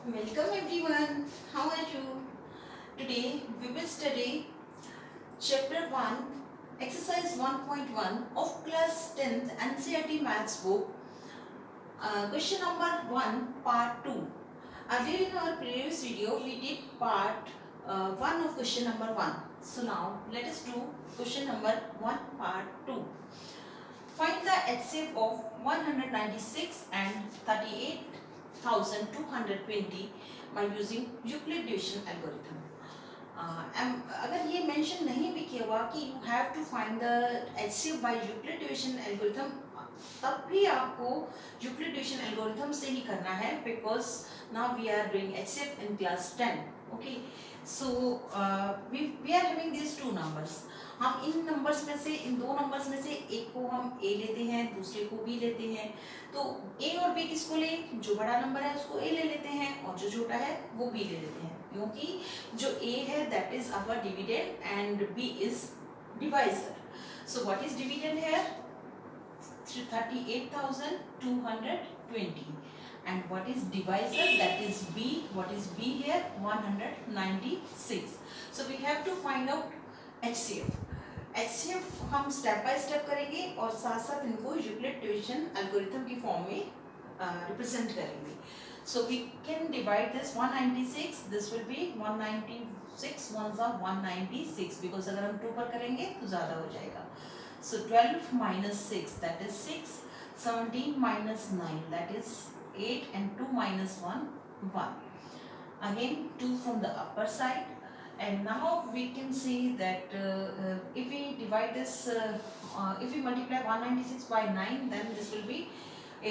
Welcome everyone. How are you? Today we will study chapter 1, exercise 1.1 of class 10th NCERT maths book. Question number 1, part 2. Earlier in our previous video we did part 1 of question number 1. So now let us do question number 1, part 2. Find the HCF of 196 and 38,220 by using Euclid division algorithm. अगर ये mention नहीं भी किया हुआ कि you have to find the HCF by Euclid division algorithm, तब भी आपको यूक्लिड डिविजन एल्गोरिथम से ही करना है, because now we are doing HCF in class 10. Okay, so we are having this two numbers. हम इन नंबर्स में से, इन दो नंबर्स में से एक को हम ए लेते हैं, दूसरे को बी लेते हैं. तो ए और बी किसको ले? जो बड़ा नंबर है उसको ए ले लेते हैं और जो छोटा है वो बी ले लेते हैं, क्योंकि जो ए है that is our dividend and b is divisor. So what is dividend here? 38,220. And what is divisor? That is b. What is b here? 196. So we have to find out HCF. HCF हम step by step करेंगे और साथ साथ इनको Euclid division algorithm की form में represent करेंगे. So we can divide this 196. This will be 196 ones are 196, because अगर हम 2 पर करेंगे तो ज़्यादा हो जाएगा. So 12 minus 6, that is 6. 17 minus 9, that is 8, and 2 minus 1, 1. Again 2 from the upper side, and now we can see that if we divide this, if we multiply 196 by 9, then this will be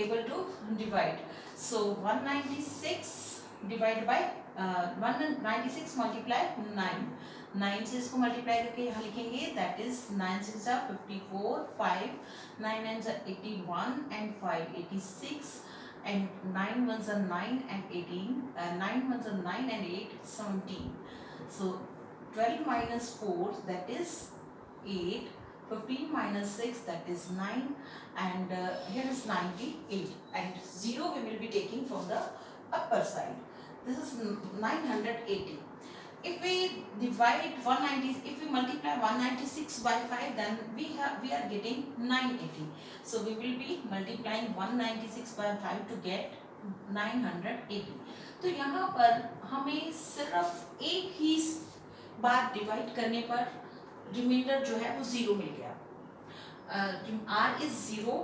able to divide. So 196 divided by 196 multiply 9. 9 से इसको multiply करके यहाँ लिखेंगे, that is 9 6 are 54, 5 9 9 are 81 and 5 86, and 9 1s are 9 and 18, 9 1s are 9 and 8 17. So 12 minus 4, that is 8. 15 minus 6, that is 9, and here is 98, and 0 we will be taking from the upper side. This is 980. If we divide 190, if we multiply 196 by 5, then we are getting 980. So we will be multiplying 196 by 5 to get 980. तो यहाँ पर हमें सिर्फ एक ही बार divide करने पर reminder जो है वो 0 मिल गया. R is 0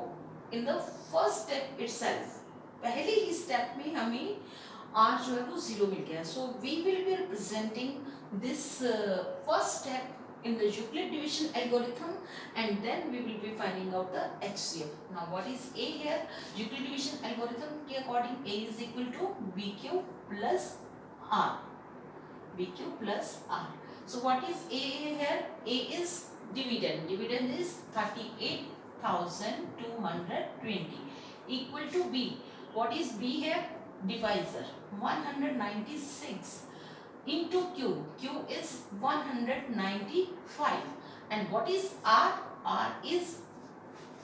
in the first step itself. पहले ही स्टेप में हमें R जो है वो 0 मिल गया. So we will be representing this first step in the Euclid division algorithm, and then we will be finding out the HCF. Now what is A here? Euclid division algorithm के according A is equal to BQ plus R. BQ plus R. So what is A here? A is dividend. Dividend is 38,220 equal to B. What is B here? Divisor. 196 into Q. Q is 195. And what is R? R is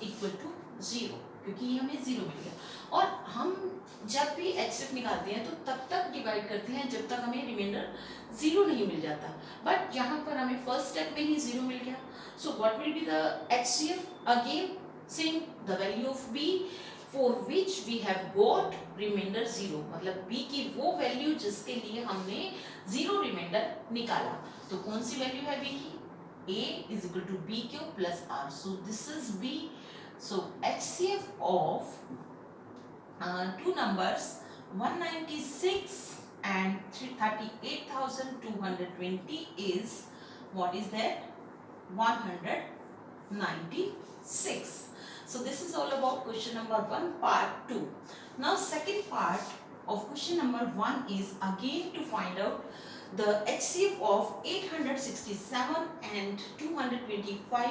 equal to 0, क्योंकि ये हमें 0 मिल गया. और हम जब भी HCF निकालते हैं तो तब तक डिवाइड करते हैं जब तक हमें रिमाइंडर 0 नहीं मिल जाता. बट यहाँ पर हमें फर्स्ट स्टेप में ही 0 मिल गया. So what will be the HCF? Again same the value of B for which we have got remainder 0, मतलब B की वो वैल्यू जिसके लिए हमने 0 रिमाइंडर निकाला. तो कौन सी वैल्यू है B की? A is equal to BQ plus R. So this is B. So HCF of two numbers 196 and 38,220 is, what is that? 196. So this is all about question number 1, part 2. Now second part of question number 1 is again to find out the HCF of 867 and 225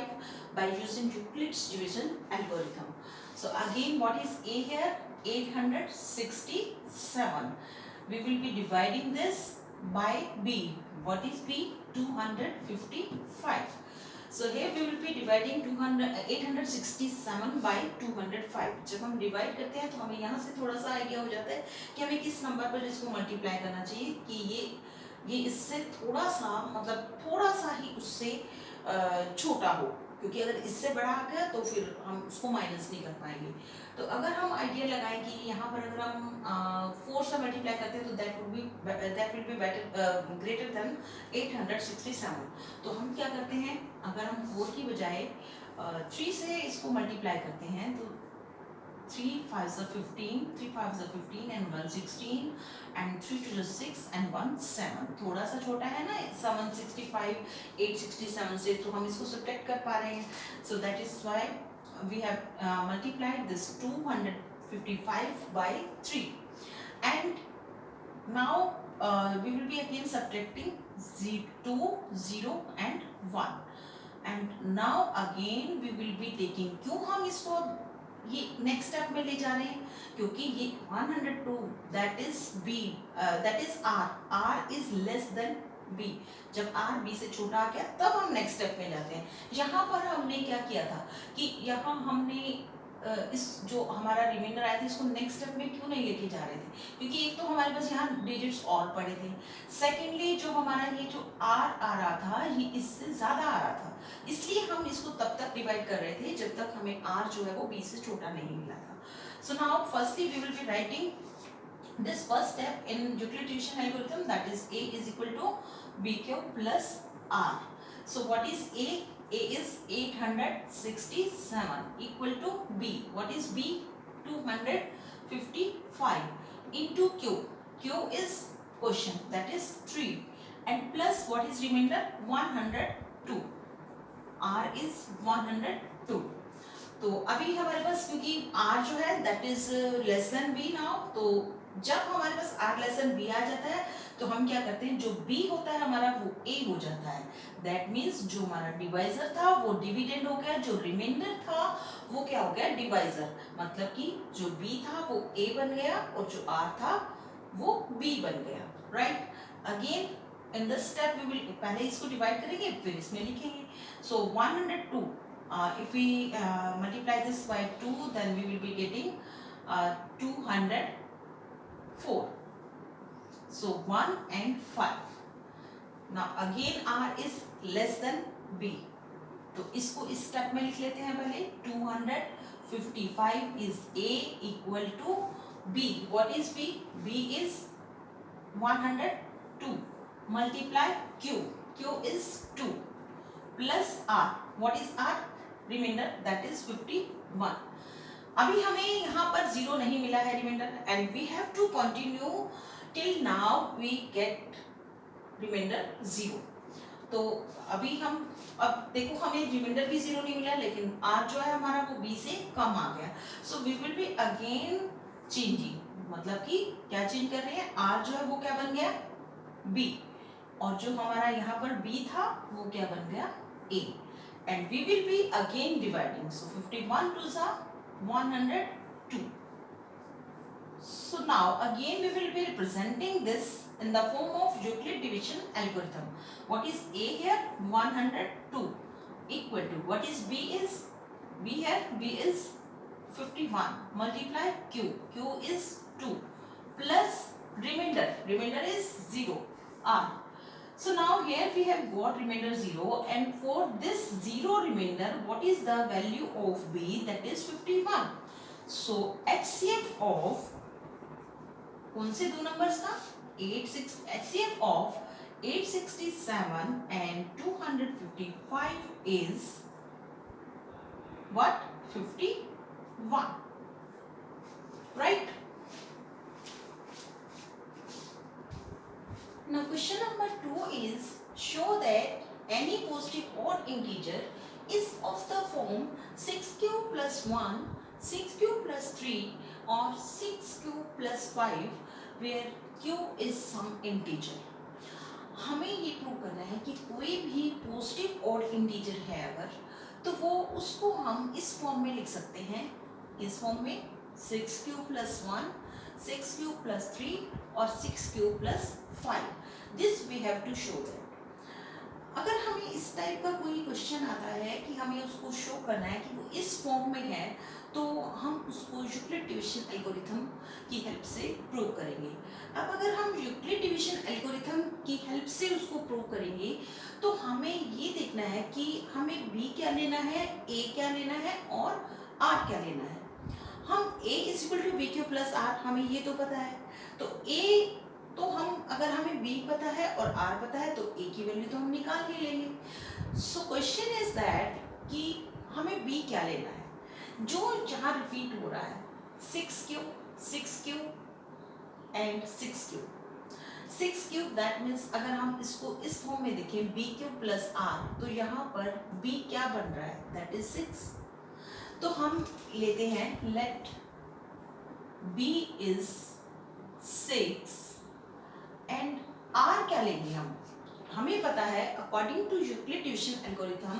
by using Euclid's division algorithm. So again, what is A here? 867. We will be dividing this by B. What is B? 255. So here we will be dividing 867 by 205. जब हम divide करते हैं तो हमें यहाँ से थोड़ा सा आइडिया हो जाता है कि हमें किस नंबर पर इसको मल्टीप्लाई करना चाहिए कि ये इससे थोड़ा सा मतलब थोड़ा सा ही उससे छोटा हो, क्योंकि अगर इससे बड़ा आ गया तो फिर हम उसको माइनस नहीं कर पाएंगे। तो अगर हम आइडिया लगाएं कि यहाँ पर अगर हम 4 से मल्टीप्लाई करते हैं तो that will be better greater than 867। तो हम क्या करते हैं, अगर हम 4 की बजाय 3 से इसको मल्टीप्लाई करते हैं तो 3 5s are 15, 3 5s are 15 and 1 16 and 3 2 is 6 and 1 7। थोड़ा सा छोटा है ना 765 867 से, तो हम इसको सब्ट्रैक्ट कर पा रहे हैं। So that is why we have multiplied this 255 by 3 and now we will be again subtracting 2 0 and 1 and now again we will be taking, क्यों हम इसको ये नेक्स्ट स्टेप में ले जा रहे हैं, क्योंकि ये 102 that is b that is r is less than b. जब आर बी से छोटा आ गया तब हम नेक्स्ट स्टेप में जाते हैं। यहाँ पर हमने क्या किया था कि यहाँ हमने इस जो हमारा रिमाइंडर आया था इसको नेक्स्ट स्टेप में क्यों नहीं लेके जा रहे थे, क्योंकि एक तो हमारे पास यहाँ डिजिट्स और पड़े थे, सेकेंडली जो हमारा ये जो आर आ रहा था ये इससे ज़्यादा आ रहा था, इसलिए हम इसको तब तक डिवाइड कर रहे थे जब तक हमें आर जो है वो बी से छोटा नहीं मिला था। So now firstly we will be writing this first step in Euclid division algorithm, that is a is equal to b cube plus r. So what is a? A is 867 equal to b. What is b? 255 into q. Q is quotient, that is 3 and plus what is remainder? 102. R is 102. तो अभी हमारे पास क्योंकि R जो है that is less than B now, तो जब हमारे पास R less than B आ जाता है तो हम क्या करते हैं, जो B होता है हमारा वो A हो जाता है। दैट मीन्स जो हमारा डिवाइजर था वो डिविडेंड हो गया, जो रिमाइंडर था वो क्या हो गया, डिवाइजर। मतलब कि जो B था वो A बन गया और जो R था वो B बन गया, right. Again in this step we will पहले इसको डिवाइड करेंगे फिर इसमें लिखेंगे। सो 102 if we multiply this by 2 then we will be getting 204. So 1 and 5. Now again R is less than B. तो इसको इस स्टेप में लिख लेते हैं पहले। 255 is A equal to B. What is B? B is 102. Multiply Q. Q is 2 plus R. What is R? Remainder, that is 51. अभी हमें यहाँ पर 0 नहीं मिला है remainder and we have to continue till now we get remainder 0। तो अभी हम अब देखो हमें रिमाइंडर भी 0 नहीं मिला, लेकिन R जो है हमारा वो B से कम आ गया। So we will be again changing, मतलब कि क्या चेंज कर रहे हैं, R जो है वो क्या बन गया B और जो हमारा यहाँ पर B था वो क्या बन गया A and we will be again dividing. So 51 2s are 102. So now again we will be representing this in the form of Euclid division algorithm. What is A here? 102 equal to what is B is B here, B is 51 multiply Q. Q is 2 plus remainder is 0 R. So now here we have got remainder 0 and for this 0 remainder what is the value of B? That is 51. So HCF of कौन से दो numbers का, HCF of 867 and 255 is what? 51, right? Now question number 2 is show that any positive odd integer is of the form 6q plus 1, 6q plus 3 or 6q plus 5 where q is some integer. हमें ये prove करना है कि कोई भी positive odd integer है अगर, तो वो उसको हम इस फॉर्म में लिख सकते हैं, इस फॉर्म में 6q plus 1, 6q plus 3 और 6q plus 5. This we have to show that. अगर हमें इस टाइप का कोई क्वेश्चन आता है कि हमें उसको शो करना है कि वो इस फॉर्म में है, तो हम उसको यूक्लिड डिवीजन एल्गोरिथम की हेल्प से प्रूव करेंगे। अब अगर हम यूक्लिड डिवीजन एल्गोरिथम की हेल्प से उसको प्रूव करेंगे तो हमें ये देखना है कि हमें b क्या लेना है, a क्या लेना है और r क्या लेना है। हम a is equal to b q plus r, हमें ये तो पता है, तो a तो हम अगर हमें b पता है और r पता है तो a की वैल्यू तो हम निकाल ही लेंगे। सो क्वेश्चन इज दैट कि हमें b क्या लेना है जो जहाँ रिपीट हो रहा है, 6 एंड 6 क्यूब, दैट मीन्स अगर हम इसको इस फॉर्म में देखें बी क्यूब प्लस आर, तो यहाँ पर b क्या बन रहा है, दैट इज 6। तो हम लेते हैं let b is 6 and r क्या लेंगे हम, हमें पता है according to Euclid division algorithm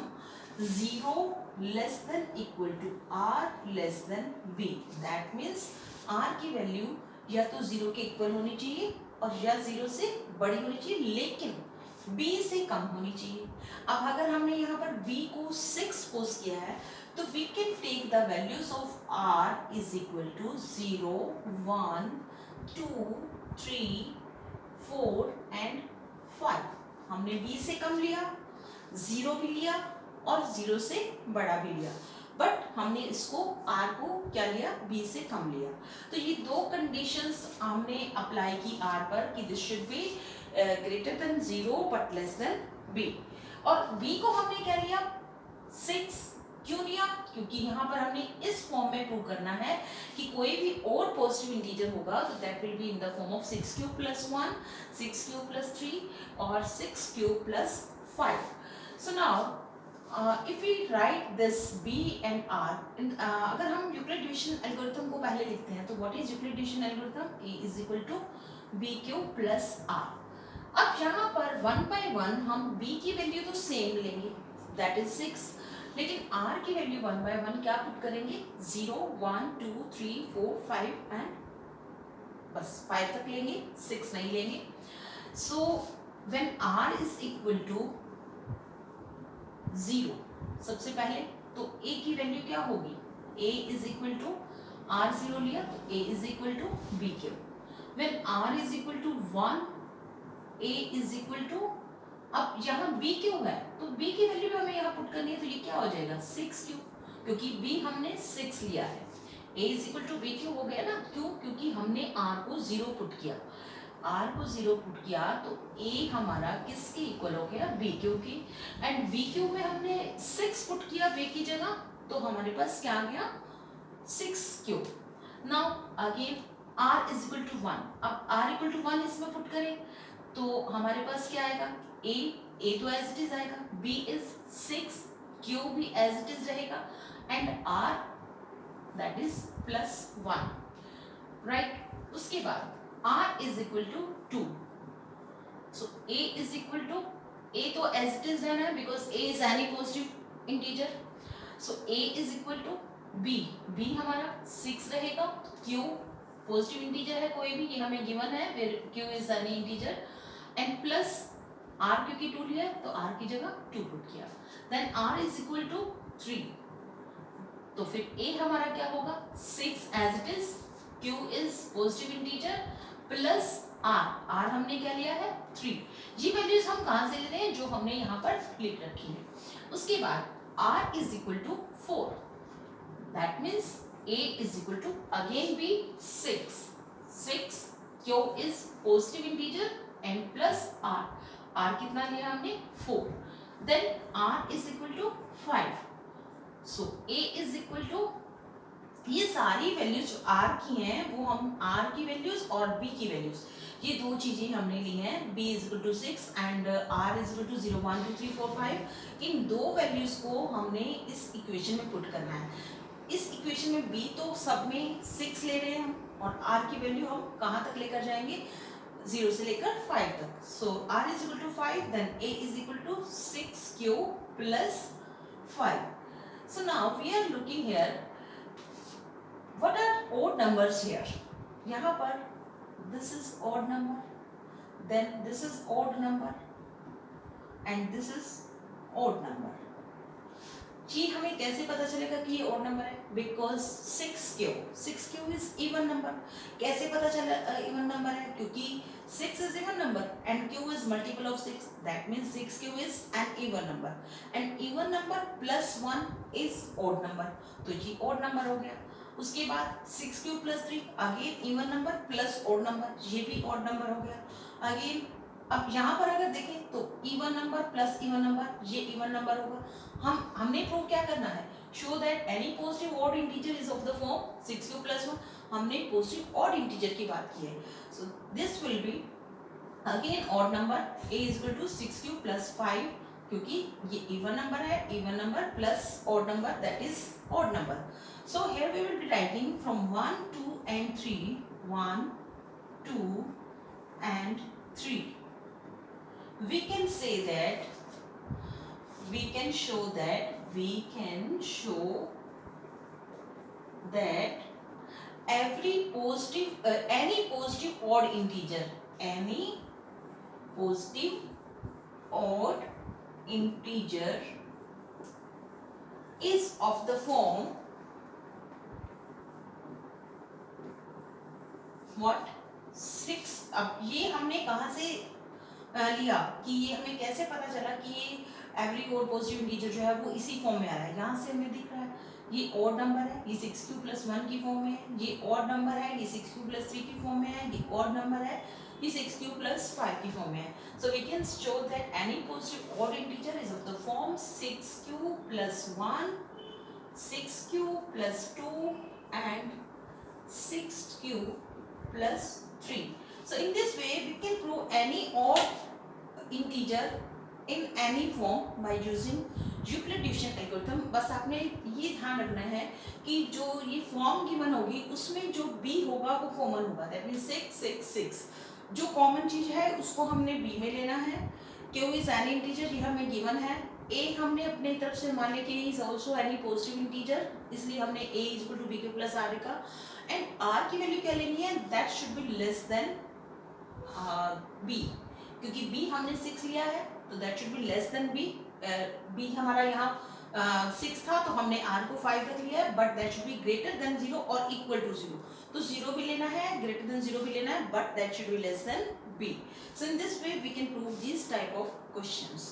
0 less than equal to r less than b, that means r की वैल्यू या तो 0 के इक्वल होनी चाहिए और या 0 से बड़ी होनी चाहिए, लेकिन b से कम होनी चाहिए। अब अगर हमने यहाँ पर b को 6 पोज किया है तो we can take the values of r is equal to 0, 1, 2, 3, 4 and 5। हमने b से कम लिया, 0 भी लिया और 0 से बड़ा भी लिया, बट हमने इसको r को क्या लिया, b से कम लिया। तो ये दो कंडीशंस हमने अप्लाई की r पर कि this should be greater than 0 but less than b, और b को हमने क्या लिया, 6। क्यों लिया, क्योंकि यहाँ पर हमने इस फॉर्म में प्रूव करना है कि कोई भी और पॉजिटिव इंटीजर होगा तो that will be in the form of 6 cube plus 1, 6 cube plus 3 और 6 cube plus 5। So now if we write this b and r, अगर हम यूक्लिड डिवीजन एल्गोरिथम को पहले लिखते हैं तो what is Euclid division algorithm, a is equal to b cube plus r। अब यहाँ पर 1 बाय 1 हम b की वैल्यू तो सेम लेंगे, दैट इज 6, लेकिन r की वैल्यू 1 बाय 1 क्या पुट करेंगे, 0, 1, 2, 3, 4, 5 एंड बस 5 तक लेंगे, 6 नहीं लेंगे। So when r is equal to 0, सबसे पहले तो a की वैल्यू क्या होगी, a is equal to r 0 लिया तो a is equal to b cube. When r is equal to 1, a is equal to, अब यहाँ b क्यूब है तो b की वैल्यू भी हमें यहाँ पुट करनी है, तो ये क्या हो जाएगा 6 क्यूब, क्योंकि b हमने 6 लिया है। a is equal to b cube हो गया ना, क्यों, क्योंकि हमने r को 0 पुट किया, r को 0 पुट किया तो a हमारा किसके इक्वल हो गया, b क्यूब की, एंड b क्यूब में हमने 6 पुट किया b की जगह, तो हमारे पास क्या आ गया 6 cube. Now again r is equal to 1, अब r इक्वल टू 1 इसमें पुट करें तो हमारे पास क्या आएगा, a तो एज इट इज आएगा, b इज 6, q भी एज इट इज रहेगा and r that is plus 1, right. उसके बाद r is equal to 2, so a is equal to, a तो एज इट इज रहना है because a is any positive integer, so a is equal to b हमारा 6 रहेगा, q positive integer है कोई भी, ये हमें गिवन है, फिर q is any integer and plus r क्योंकि 2 लिया तो r की जगह 2 पुट किया, then r is equal to 3, तो फिर a हमारा क्या होगा 6 as it is, q is positive integer plus r हमने क्या लिया है 3। ये वैल्यूज हम कहाँ से ले रहे हैं, जो हमने यहाँ पर लिख रखी है। उसके बाद r is equal to 4, that means a is equal to again भी 6, q is positive integer and plus r कितना लिया हमने 4, then r is equal to 5, so a is equal to, ये सारी वैल्यूज जो r की हैं वो हम r की वैल्यूज और b की वैल्यूज, ये दो चीजें हमने ली हैं, b is equal to 6 and r is equal to 0, 1, 2, 3, 4, 5, इन दो वैल्यूज को हमने इस इक्वेशन में पुट करना है। इस इक्वेशन में b तो सब में 6 ले रहे हैं हम, और r की वैल्यू हम कहाँ तक लेकर जाएंगे, 0 से लेकर 5 तक, so r is equal to 5, then a is equal to 6q plus 5। So now we are looking here, what are odd numbers here, यहाँ पर this is odd number, then this is odd number, and this is odd number. जी हमें कैसे पता चलेगा कि ये odd number है? Because 6q is even number. कैसे पता चला even number है? क्योंकि 6 is even number and q is multiple of 6. That means 6q is an even number. And even number plus 1 is odd number. तो ये odd number हो गया. उसके बाद 6q plus 3 again even number plus odd number. ये भी odd number हो गया. Again अब यहाँ पर अगर देखें तो even number plus even number, ये इवन नंबर होगा. हमने प्रूव क्या करना है? Show that any positive odd integer is of the form 6q plus 1. हमने पॉजिटिव ऑड इंटीजर की बात की है. So this will be again odd number. a is equal to 6q plus 5 क्योंकि ये इवन नंबर है. Even number plus odd number that is odd number. So here we will be writing from 1 2 and 3 1 2 and 3. We can say that we can show that every positive any positive odd integer is of the form what 6. अब ये हमने कहाँ से लिया कि ये हमें कैसे पता चला कि ये एवरी ओड पॉजिटिव इंटीजर जो है वो इसी फॉर्म में आ रहा है? यहाँ से हमें दिख रहा है ये ऑड नंबर है, ये 6q plus 1 की फॉर्म में है. ये ऑड नंबर है, ये 6q plus 3 की फॉर्म में है. ये ऑड नंबर है, ये 6q plus 5 की फॉर्म में है. So we can show that any positive odd integer is of the form 6q plus 1 6q plus 2 and 6q plus 3. So in this way we can prove any odd integer in any form by using Euclid division algorithm. बस आपने ये ध्यान रखना है कि जो ये form given होगी उसमें जो b होगा वो कॉमन होगा. That means 6 6 6. जो कॉमन चीज है उसको हमने b में लेना है. q इज एनी इंटीजर, ये हमें गिवन है. a हमने अपने तरफ से मान लिया कि is also any positive integer, इसलिए हमने a is equal to bq plus r लिखा. एंड r की वैल्यू क्या लेनी है? That should be less than b, क्योंकि b हमने 6 लिया है तो that should be less than b. b हमारा यहाँ 6 था तो हमने r को 5 रख लिया है, but that should be greater than 0 और इक्वल टू 0. तो 0 भी लेना है, ग्रेटर देन 0 भी लेना है, but that should be less than b. So in this way we can prove this type of questions.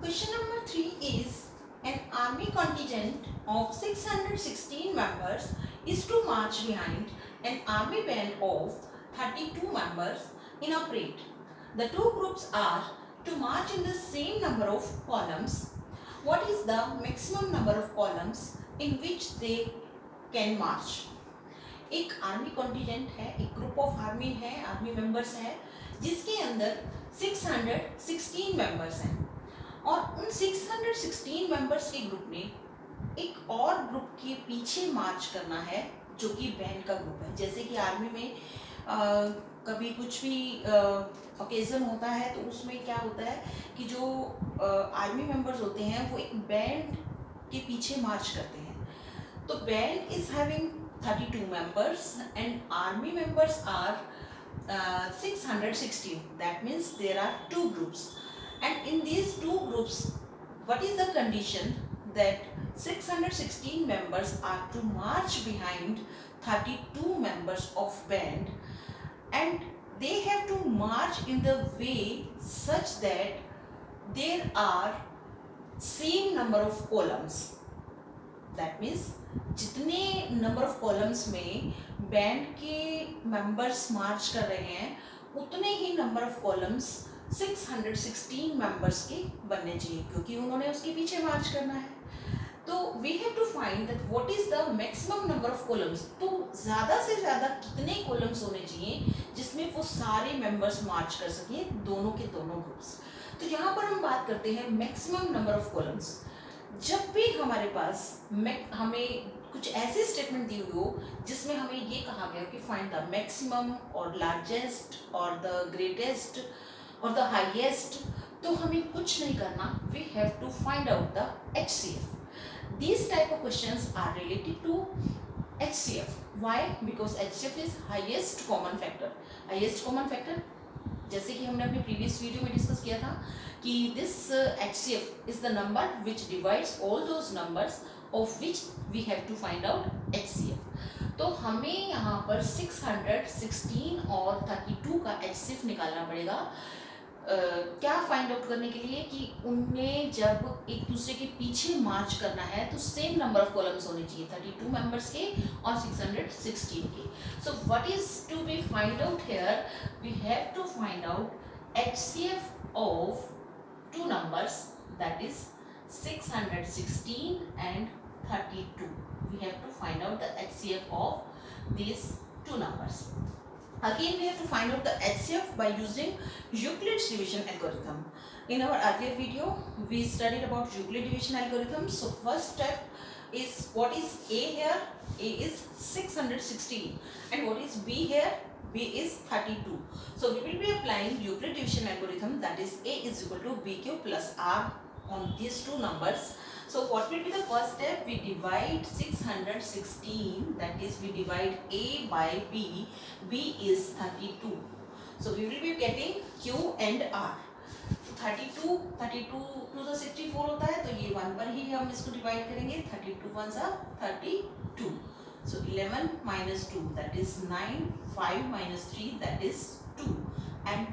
Question number 3 is an army contingent of 616 members is to march behind an army band of 32 members in a parade. The two groups are to march in the same number of columns. What is the maximum number of columns in which they can march? एक army contingent है, एक group of army है, army members है जिसके अंदर 616 members हैं और उन 616 मेंबर्स के ग्रुप ने एक और ग्रुप के पीछे मार्च करना है जो कि बैंड का ग्रुप है. जैसे कि आर्मी में कभी कुछ भी ओकेजन होता है तो उसमें क्या होता है कि जो आर्मी मेंबर्स होते हैं वो एक बैंड के पीछे मार्च करते हैं. तो band is having 32 members and army members are 616. That means there are two groups, and in these two groups what is the condition? That 616 members are to march behind 32 members of band, and they have to march in the way such that there are same number of columns. That means जितने number of columns में band के members मार्च कर रहे हैं उतने ही number of columns 616 members के बनने चाहिए क्योंकि उन्होंने उसके पीछे मार्च करना है. तो we have to find that what is the maximum number of columns. तो ज़्यादा से ज़्यादा कितने कॉलम्स होने चाहिए जिसमें वो सारे मेंबर्स मार्च कर सकें, दोनों के दोनों ग्रुप्स. तो यहाँ पर हम बात करते हैं मैक्सिमम नंबर ऑफ कॉलम्स. जब भी हमारे पास हमें कुछ ऐसी स्टेटमेंट दी हुई हो जिसमें हमें ये कहा गया कि फाइंड द मैक्सिमम और लार्जेस्ट और द ग्रेटेस्ट और द हाईएस्ट, तो हमें कुछ नहीं करना. We have to find out the HCF. These type of questions are related to HCF. Why? Because HCF is highest common factor. Highest common factor जैसे कि हमने अपने प्रीवियस वीडियो में डिस्कस किया था कि this HCF is the number which divides all those numbers of which we have to find out HCF। तो हमें यहाँ पर 616 और 32 का HCF निकालना पड़ेगा। क्या फाइंड आउट करने के लिए कि उन्हें जब एक दूसरे के पीछे मार्च करना है तो सेम नंबर ऑफ कॉलम्स होने चाहिए, 32 मेंबर्स के और 616 के। So what is to be find out here, we have to find out HCF of two numbers, that is 616 and 32. We have to find out the HCF of these two numbers. Again we have to find out the HCF by using Euclid's division algorithm. In our earlier video we studied about Euclid division algorithm. So first step is, what is A here? A is 616 and what is B here? B is 32. So we will be applying Euclid division algorithm, that is A is equal to B cube plus R on these two numbers. So what will be the first step? We divide 616, that is we divide A by B. B is 32. So we will be getting Q and R. 32 to the 64 होता है, तो ये 1 पर ही हम इसको divide करेंगे। 32 1 सा 32. So 11 minus 2, that is 9, 5 minus 3, that is 2, and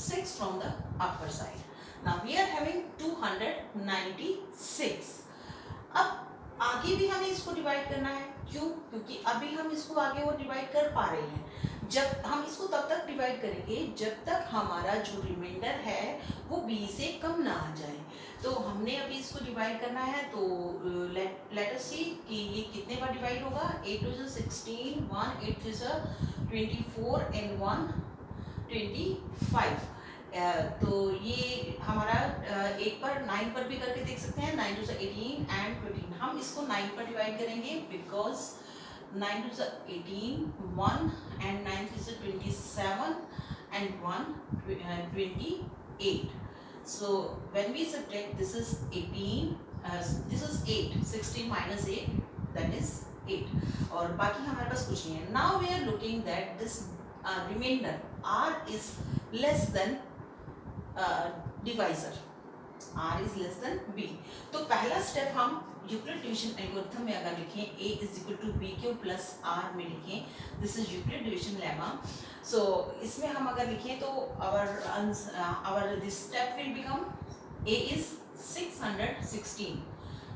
6 from the upper side. Now we are having 296. अब आगे भी हमें इसको डिवाइड करना है, क्यों? क्योंकि अभी हम इसको आगे और डिवाइड कर पा रहे हैं। जब हम इसको तब तक डिवाइड करेंगे जब तक हमारा जो रिमाइंडर है वो b से कम ना आ जाए। तो हमने अभी इसको डिवाइड करना है, तो लेट अस सी कि ये कितने बार डिवाइड होगा। 8 to 16, 1 8 to 24 and 1 25। तो ये हमारा 8 पर 9 पर भी करके देख सकते हैं। 9 to 18 and 15, हम इसको 9 पर डिवाइड करेंगे because 9 to 18, 1 and 9 to 27 and 1 28. So when we subtract, this is 18, this is 8, 16 minus 8, that is 8, और बाकी हमारे पास कुछ नहीं है। Now we are looking that this remainder R is less than divisor, R is less than B। तो पहला step हम Euclid division algorithm में अगर लिखें A is equal to B cube plus R में लिखें, this is Euclid division lemma. So इसमें हम अगर लिखें तो our this step will become A is 616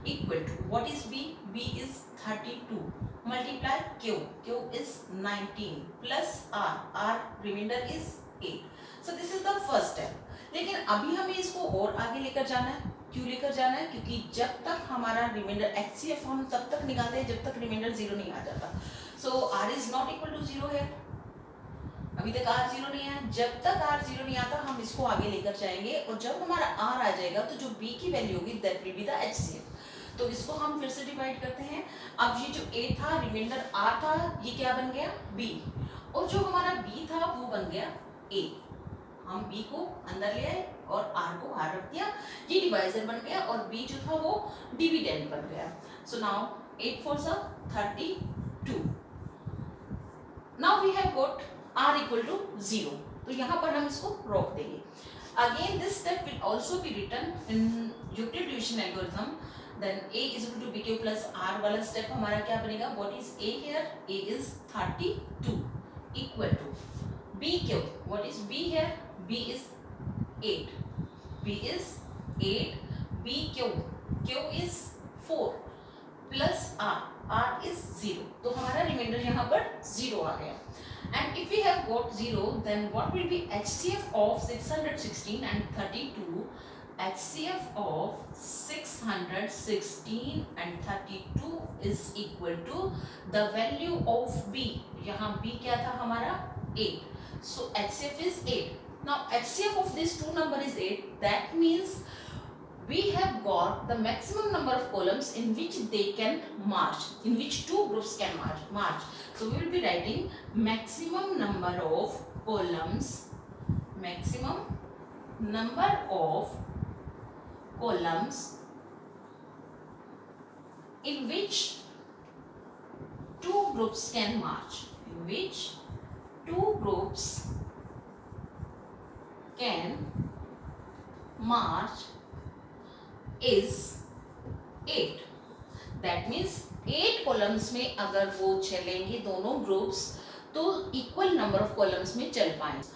equal to, what is B? B is 32 multiply Q, Q is 19 plus R remainder is 8। So this is the first step। लेकिन अभी हमें इसको और आगे लेकर जाना है। क्यों लेकर जाना है? क्योंकि जब तक हमारा रिमाइंडर HCF हम तब तक निकालते हैं जब तक रिमाइंडर 0 नहीं आ जाता। So R is not equal to 0 है, अभी तक R 0 नहीं है। जब तक R 0 नहीं आता हम इसको आगे लेकर जाएंगे, और जब हमारा R आ जाएगा तो जो B की वैल्यू होगी that will be the HCF। तो इसको हम फिर से डिवाइड करते हैं। अब ये जो A था, रिमाइंडर R था, ये क्या बन गया? B, और जो हमारा B था वो बन गया A। हम B को अंदर ले आए और R को बाहर रख दिया, ये डिवाइजर बन गया और B जो था वो डिविडेंड बन गया। So now 8 4 32। Now we have got R equal to 0, तो यहाँ पर हम इसको रोक देंगे। Again this step will also be written in Euclid division algorithm. Then A is equal to B cube plus R वाला स्टेप हमारा क्या बनेगा? What is A here? A is 32 equal to B cube, what is B here? B is 8, B is 8, B cube, Q is 4 plus R is 0। तो हमारा reminder यहाँ पर 0 आ गया। And if we have got 0, then what will be HCF of 616 and 32? HCF of 616 and 32 is equal to the value of B। यहाँ B क्या था हमारा? 8। So HCF is 8। Now HCF of these two number is 8. That means we have got the maximum number of columns in which they can march, in which two groups can march. So we will be writing maximum number of columns, maximum number of columns in which two groups can march, in which two groups can march is 8. That means 8 columns में अगर वो चलेंगे दोनों groups तो equal number of columns में चल पाएंगे.